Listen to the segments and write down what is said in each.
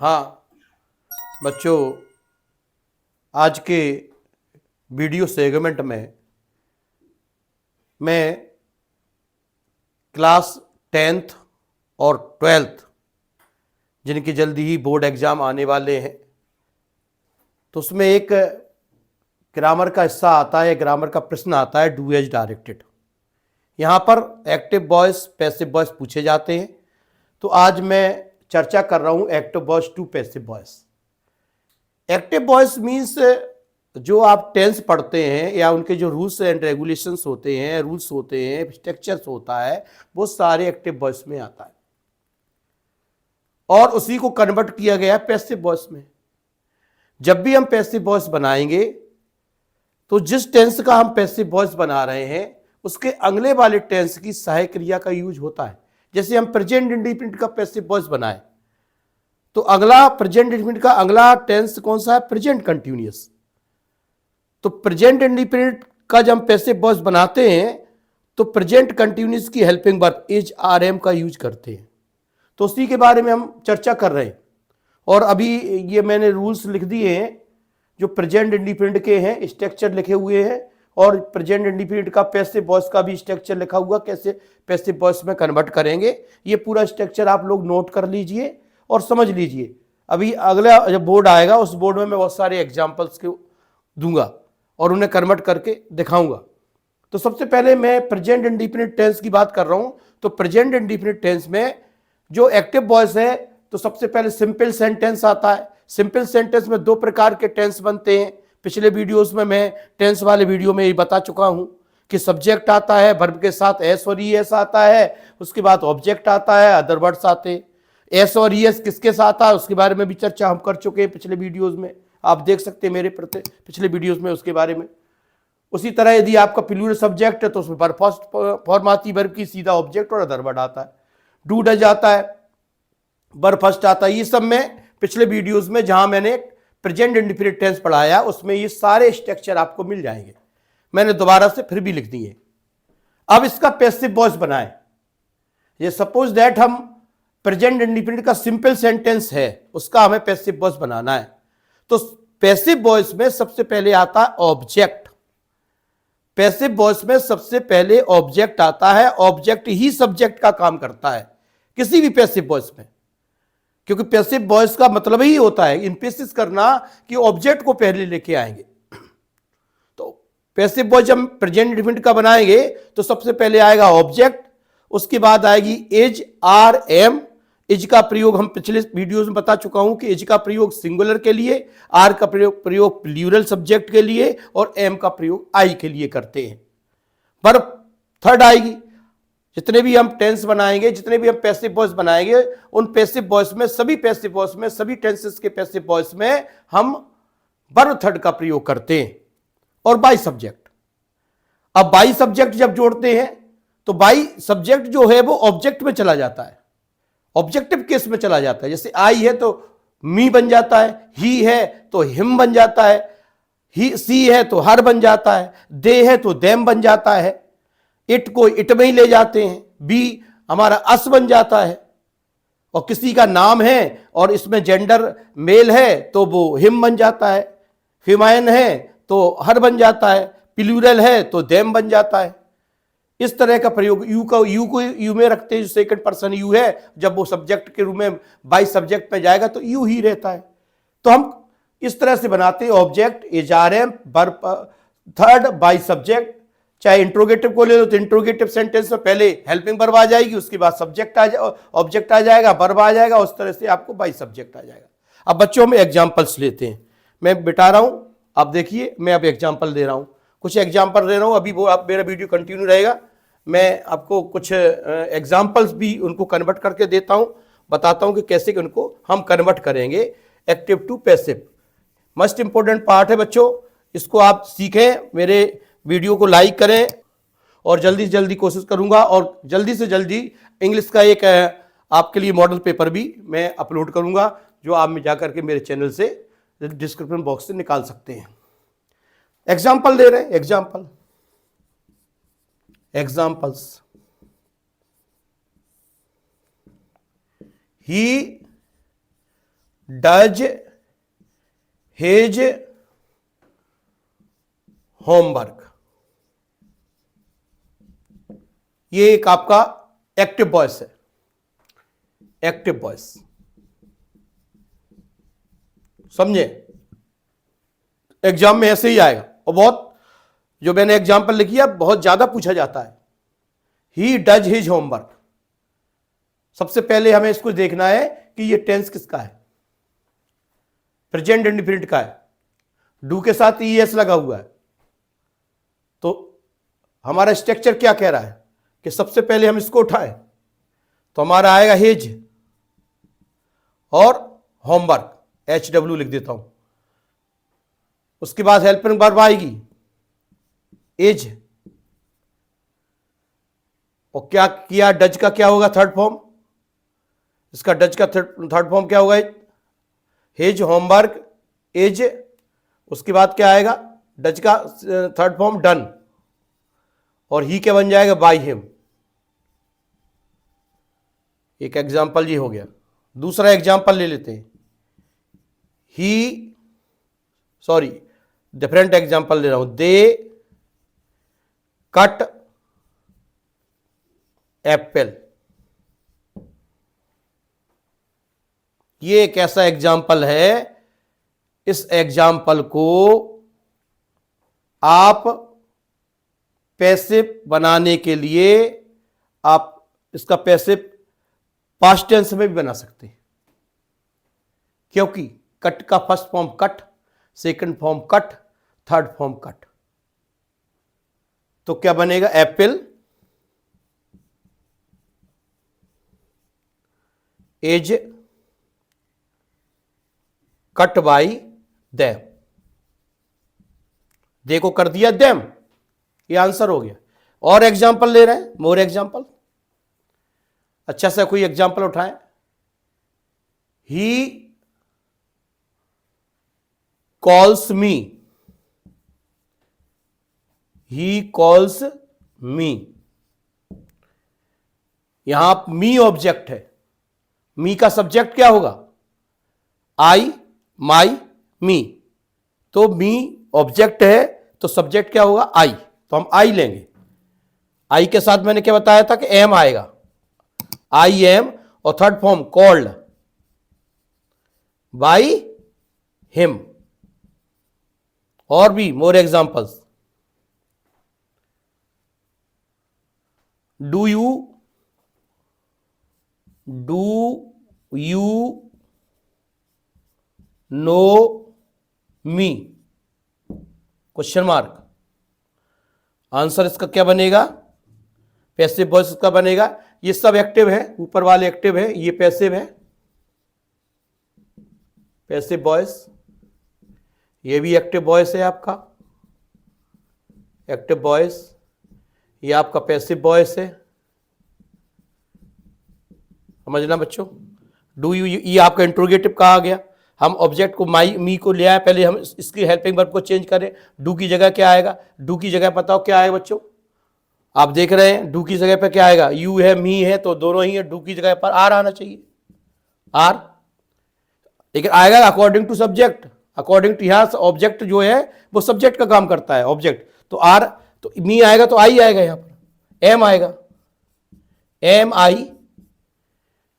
हाँ बच्चों, आज के वीडियो सेगमेंट में मैं क्लास 10th और 12th जिनके जल्दी ही बोर्ड एग्ज़ाम आने वाले हैं, तो उसमें एक ग्रामर का हिस्सा आता है, ग्रामर का प्रश्न आता है डू एज डायरेक्टेड। यहाँ पर एक्टिव वॉइस पैसिव वॉइस पूछे जाते हैं। तो आज मैं चर्चा कर रहा हूँ active voice to passive voice. Active voice means जो आप टेंस पढ़ते हैं या उनके जो रूल्स एंड रेगुलेशंस होते हैं, रूल्स होते हैं, स्ट्रक्चर्स होता है, वो सारे एक्टिव वॉइस में आता है और उसी को कन्वर्ट किया गया है पैसिव वॉइस में। जब भी हम पैसिव वॉइस बनाएंगे तो जिस टेंस का हम पैसिव वॉइस बना रहे हैं उसके अगले वाले टेंस की सहायक क्रिया का यूज होता है। जैसे हम प्रेजेंट इंडिफिनिट का पैसिव वॉइस बनाए तो अगला प्रेजेंट इंडिफिनिट का अगला टेंस कौन सा है? Present continuous. तो प्रेजेंट इंडिफिनिट का जब हम पैसिव वॉइस बनाते हैं तो प्रेजेंट कंटिन्यूअस की helping verb is are am का यूज करते हैं। तो उसी के बारे में हम चर्चा कर रहे हैं और अभी ये मैंने रूल्स लिख दिए हैं जो प्रेजेंट इंडिफिनिट के हैं, स्ट्रक्चर लिखे हुए हैं और प्रेजेंट इंडिफिनिट का पैसिव वॉइस का भी स्ट्रक्चर लिखा हुआ, कैसे पैसिव वॉइस में कन्वर्ट करेंगे। ये पूरा स्ट्रक्चर आप लोग नोट कर लीजिए और समझ लीजिए। अभी अगला जब बोर्ड आएगा उस बोर्ड में मैं बहुत सारे एग्जाम्पल्स के दूंगा और उन्हें कन्वर्ट करके दिखाऊंगा। तो सबसे पहले मैं प्रेजेंट इंडिफिनिट टेंस की बात कर रहा हूं। तो प्रेजेंट इंडिफिनिट टेंस में जो एक्टिव वॉइस है तो सबसे पहले सिंपल सेंटेंस आता है। सिंपल सेंटेंस में दो प्रकार के टेंस बनते हैं। पिछले वीडियोस में मैं टेंस वाले वीडियो में ये बता चुका हूं कि सब्जेक्ट आता है, वर्ब के साथ एस और ईएस आता है, उसके बाद ऑब्जेक्ट आता है, अदर वर्ड्स आते हैं। एस और ईएस किसके साथ आता है उसके बारे में भी चर्चा हम कर चुके हैं पिछले वीडियोस में, आप देख सकते हैं मेरे पिछले वीडियोस में उसके बारे में। उसी तरह यदि आपका प्लूरल सब्जेक्ट है तो उसमें वर्ब फर्स्ट फॉर्म आती है, वर्ब की सीधा ऑब्जेक्ट और अदर वर्ड आता है। डू डज आता है, वर्ब फर्स्ट आता है। ये सब में पिछले वीडियोस में जहां मैंने प्रेजेंट इंडिफिनिट टेंस पढ़ाया उसमें ये सारे स्ट्रक्चर आपको मिल जाएंगे। मैंने दोबारा से फिर भी लिख दिए। अब इसका पैसिव वॉइस बनाएं। ये सपोज दैट हम प्रेजेंट इंडिफिनिट का सिंपल सेंटेंस है, उसका हमें पैसिव वॉइस बनाना है। तो पैसिव वॉइस में सबसे पहले आता है ऑब्जेक्ट। पैसिव वॉइस में सबसे पहले ऑब्जेक्ट आता है। ऑब्जेक्ट ही सब्जेक्ट का काम करता है किसी भी पैसिव वॉइस में, क्योंकि पैसिव वॉइस का मतलब ही होता है इंफेसिस करना कि ऑब्जेक्ट को पहले लेके आएंगे। तो पैसिव वॉइस जब प्रेजेंट इंडिफिनिट का बनाएंगे तो सबसे पहले आएगा ऑब्जेक्ट, उसके बाद आएगी इज आर एम। इज का प्रयोग हम पिछले वीडियोस में बता चुका हूं कि इज का प्रयोग सिंगुलर के लिए, आर का प्रयोग प्लूरल सब्जेक्ट के लिए और एम का प्रयोग आई के लिए करते हैं। पर थर्ड आएगी। जितने भी हम टेंस बनाएंगे, जितने भी हम पैसिव वॉइस बनाएंगे, उन पैसिव वॉइस में, सभी पैसिव वॉइस में, सभी टेंसेस के पैसिव वॉइस में हम वर्ब थर्ड का प्रयोग करते हैं और बाई सब्जेक्ट। अब बाई सब्जेक्ट जब जोड़ते हैं तो बाई सब्जेक्ट जो है वो ऑब्जेक्ट में चला जाता है, ऑब्जेक्टिव केस में चला जाता है। जैसे आई है तो मी बन जाता है, ही है तो हिम बन जाता है, ही सी है तो हर बन जाता है, दे है तो देम बन जाता है, इट को इट में ही ले जाते हैं, बी हमारा अस बन जाता है। और किसी का नाम है और इसमें जेंडर मेल है तो वो हिम बन जाता है, फेमाइन है तो हर बन जाता है, प्लूरल है तो देम बन जाता है। इस तरह का प्रयोग यू को यू में रखते हैं, जो सेकंड पर्सन यू है, जब वो सब्जेक्ट के रूप में बाई सब्जेक्ट में जाएगा तो यू ही रहता है। तो हम इस तरह से बनाते हैं object, is are am, verb third, by subject. चाहे इंट्रोगेटिव को ले लो तो इंट्रोगेटिव सेंटेंस में पहले हेल्पिंग वर्ब आ जाएगी, उसके बाद सब्जेक्ट ऑब्जेक्ट आ जाएगा, वर्ब आ जाएगा, उस तरह से आपको बाई सब्जेक्ट आ जाएगा। अब बच्चों में एग्जांपल्स लेते हैं, मैं बिठा रहा हूं, आप देखिए मैं अब एग्जांपल दे रहा हूं, कुछ एग्जांपल दे रहा हूं। अभी वो आप मेरा वीडियो कंटिन्यू रहेगा, मैं आपको कुछ एग्जांपल्स भी उनको कन्वर्ट करके देता हूं, बताता हूं कि कैसे उनको हम कन्वर्ट करेंगे active to passive. Most important part है बच्चों, इसको आप सीखें, मेरे वीडियो को लाइक करें और जल्दी से जल्दी कोशिश करूंगा और जल्दी से जल्दी इंग्लिश का एक आपके लिए मॉडल पेपर भी मैं अपलोड करूंगा, जो आप में जाकर के मेरे चैनल से डिस्क्रिप्शन बॉक्स से निकाल सकते हैं। एग्जाम्पल दे रहे हैं, examples. He does his homework. ये एक आपका एक्टिव वॉइस है, एक्टिव वॉइस, समझे? एग्जाम में ऐसे ही आएगा और बहुत, जो मैंने एग्जाम्पल लिखी है बहुत ज्यादा पूछा जाता है। He does his homework. सबसे पहले हमें इसको देखना है कि ये टेंस किसका है, प्रेजेंट इंडिफिनिट का है, डू के साथ ईएस लगा हुआ है। तो हमारा स्ट्रक्चर क्या कह रहा है कि सबसे पहले हम इसको उठाएं तो हमारा आएगा हिज और होमवर्क, HW लिख देता हूं। उसके बाद हेल्पिंग वर्ब आएगी इज, और क्या किया, डज का क्या होगा थर्ड फॉर्म, इसका डज का थर्ड फॉर्म क्या होगा, हिज होमवर्क इज। उसके बाद क्या आएगा, डज का थर्ड फॉर्म डन, और ही क्या बन जाएगा, बाय हिम। एक एग्जाम्पल ये हो गया। दूसरा एग्जाम्पल ले लेते हैं, डिफरेंट एग्जाम्पल ले रहा हूं। दे कट एप्पल। ये एक ऐसा एग्जाम्पल है, इस एग्जाम्पल को आप पैसिव बनाने के लिए आप इसका पैसिव पास्ट टेंस में भी बना सकते हैं, क्योंकि कट का first form cut, second form cut, third form cut. तो क्या बनेगा, Apple is cut by them. देखो कर दिया देम, ये आंसर हो गया। और एग्जाम्पल ले रहे हैं, मोर एग्जाम्पल। अच्छा सा कोई एग्जाम्पल उठाएं। He calls me, he calls me. यहां मी ऑब्जेक्ट है, मी का सब्जेक्ट क्या होगा, आई, माई, मी। तो मी ऑब्जेक्ट है तो सब्जेक्ट क्या होगा, आई, तो हम आई लेंगे। आई के साथ मैंने क्या बताया था कि एम आएगा, आई एम, और third form called by him. और भी more examples. Do you know me, question mark. Answer इसका क्या बनेगा, पैसिव वॉइस इसका बनेगा। ये सब एक्टिव है, ऊपर वाले एक्टिव है, ये पैसिव है, पैसिव वॉइस। ये भी एक्टिव वॉइस है आपका, एक्टिव वॉइस। ये आपका पैसिव वॉइस है, समझना बच्चों। डू यू, ये आपका इंट्रोगेटिव कहा गया। हम ऑब्जेक्ट को माई मी को ले आए, पहले हम इसकी हेल्पिंग वर्ब को चेंज करें। डू की जगह क्या आएगा, डू की जगह बताओ क्या आएगा बच्चों, आप देख रहे हैं। डू की जगह पर क्या आएगा, यू है, मी है, तो दोनों ही है। डू की जगह पर आर आना चाहिए, आर। लेकिन आएगा according to subject, according to, यहां ऑब्जेक्ट जो है वो सब्जेक्ट का काम करता है, ऑब्जेक्ट। तो आर, तो मी आएगा तो आई आएगा, यहां पर एम आएगा, एम आई।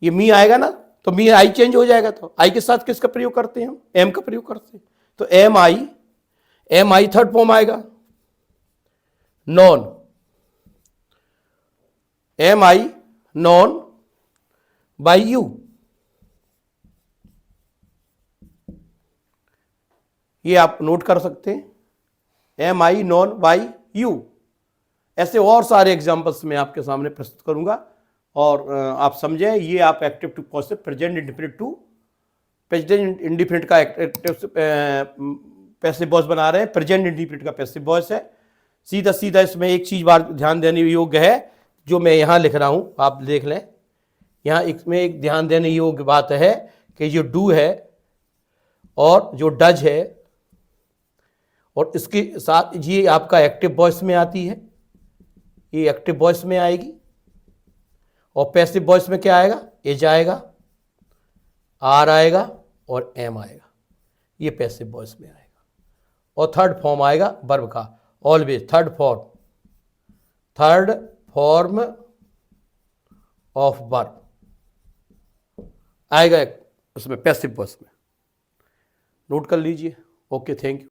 ये मी आएगा ना, तो मी आई चेंज हो जाएगा। तो आई के साथ किसका प्रयोग करते हैं हम, एम का प्रयोग करते हैं। तो एम आई थर्ड फॉर्म आएगा, known, am I known by you. ये आप नोट कर सकते हैं, am I known by you. ऐसे और सारे एग्जाम्पल्स मैं आपके सामने प्रस्तुत करूंगा, और आप समझें। ये आप active to positive, present indefinite to present indefinite का एक्टिव पैसिव वॉइस बना रहे हैं, प्रेजेंट इंडिफिनिट का पैसिव वॉइस है। सीधा सीधा इसमें एक चीज बार ध्यान देने योग्य है, जो मैं यहाँ लिख रहा हूँ, आप देख लें। यहाँ इसमें एक ध्यान देने योग्य बात है कि जो डू है और जो डज है, और इसके साथ ये आपका एक्टिव वॉइस में आती है, ये एक्टिव वॉइस में आएगी। और पैसिव वॉइस में क्या आएगा, एज आएगा, आर आएगा, और एम आएगा, ये पैसिव वॉइस में आएगा। और थर्ड फॉर्म आएगा वर्ब का, always third form of verb आएगा उसमें पैसिव वॉइस में। नोट कर लीजिए। Okay, thank you.